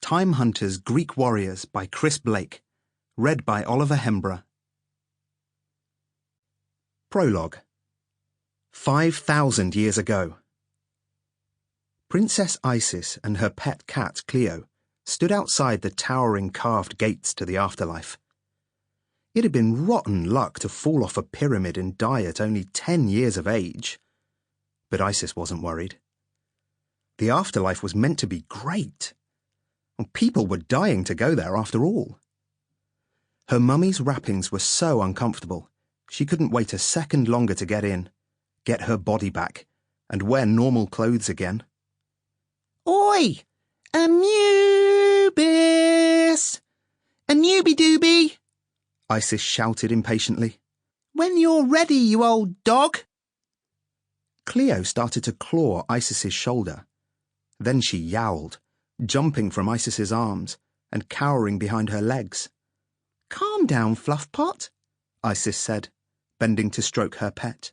Time Hunters Greek Warriors by Chris Blake. Read by Oliver Hembrough. Prologue. 5,000 years ago. Princess Isis and her pet cat Cleo stood outside the towering carved gates to the afterlife. It had been rotten luck to fall off a pyramid and die at only 10 years of age. But Isis wasn't worried. The afterlife was meant to be great. People were dying to go there after all. Her mummy's wrappings were so uncomfortable, she couldn't wait a second longer to get in, get her body back, and wear normal clothes again. Oi! Anubis! Anubi-dooby! Isis shouted impatiently. When you're ready, you old dog! Cleo started to claw Isis's shoulder. Then she yowled, jumping from Isis's arms and cowering behind her legs. Calm down, Fluffpot, Isis said, bending to stroke her pet.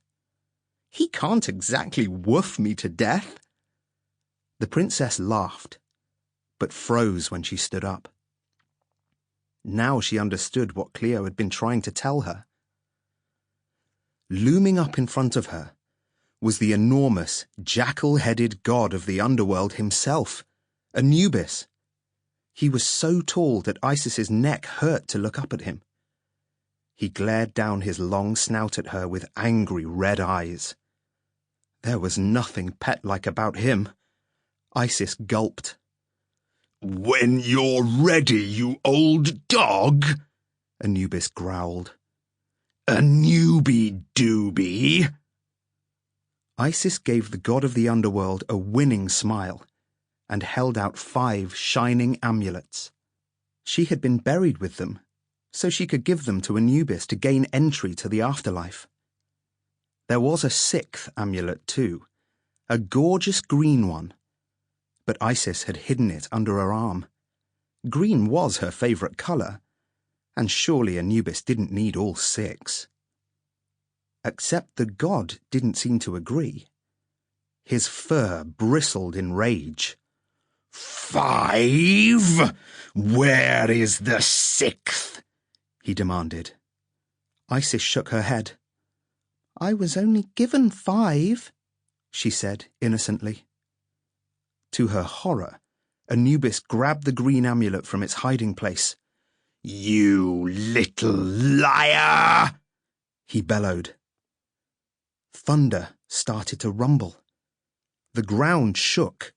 He can't exactly woof me to death. The princess laughed, but froze when she stood up. Now she understood what Cleo had been trying to tell her. Looming up in front of her was the enormous, jackal-headed god of the underworld himself, Anubis. He was so tall that Isis's neck hurt to look up at him. He glared down his long snout at her with angry red eyes. There was nothing pet-like about him. Isis gulped. When you're ready, you old dog, Anubis growled. Anubi-dooby. Isis gave the god of the underworld a winning smile and held out 5 shining amulets. She had been buried with them, so she could give them to Anubis to gain entry to the afterlife. There was a 6th amulet too, a gorgeous green one, but Isis had hidden it under her arm. Green was her favourite colour, and surely Anubis didn't need all 6. Except the god didn't seem to agree. His fur bristled in rage. 5? Where is the 6th? He demanded. Isis shook her head. I was only given 5, she said innocently. To her horror, Anubis grabbed the green amulet from its hiding place. You little liar! He bellowed. Thunder started to rumble. The ground shook.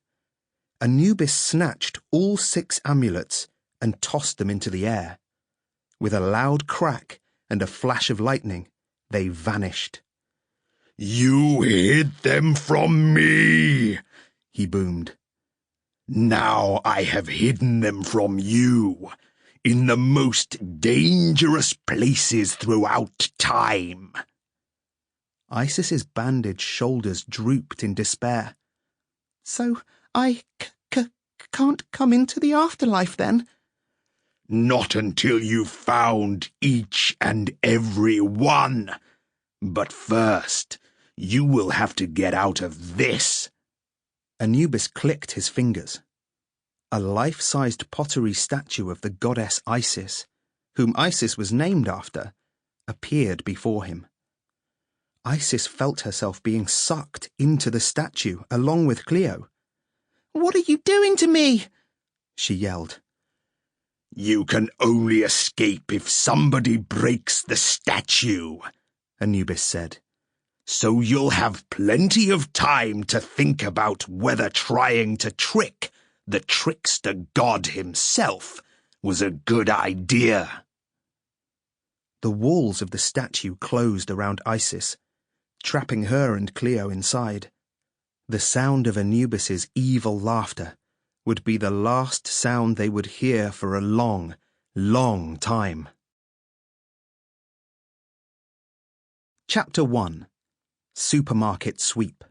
Anubis snatched all 6 amulets and tossed them into the air. With a loud crack and a flash of lightning, they vanished. You hid them from me, he boomed. Now I have hidden them from you, in the most dangerous places throughout time. Isis's bandaged shoulders drooped in despair. So I can't come into the afterlife then? Not until you've found each and every one. But first, you will have to get out of this. Anubis clicked his fingers. A life-sized pottery statue of the goddess Isis, whom Isis was named after, appeared before him. Isis felt herself being sucked into the statue along with Cleo. What are you doing to me? She yelled. You can only escape if somebody breaks the statue, Anubis said. So you'll have plenty of time to think about whether trying to trick the trickster god himself was a good idea. The walls of the statue closed around Isis, trapping her and Cleo inside. The sound of Anubis's evil laughter would be the last sound they would hear for a long, long time. Chapter 1. Supermarket Sweep.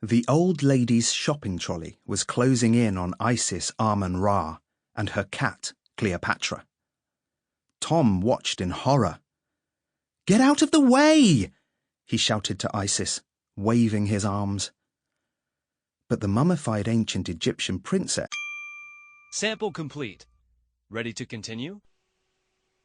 The old lady's shopping trolley was closing in on Isis Amun-Ra and her cat, Cleopatra. Tom watched in horror. Get out of the way! He shouted to Isis, waving his arms. But the mummified ancient Egyptian princess... Sample complete. Ready to continue?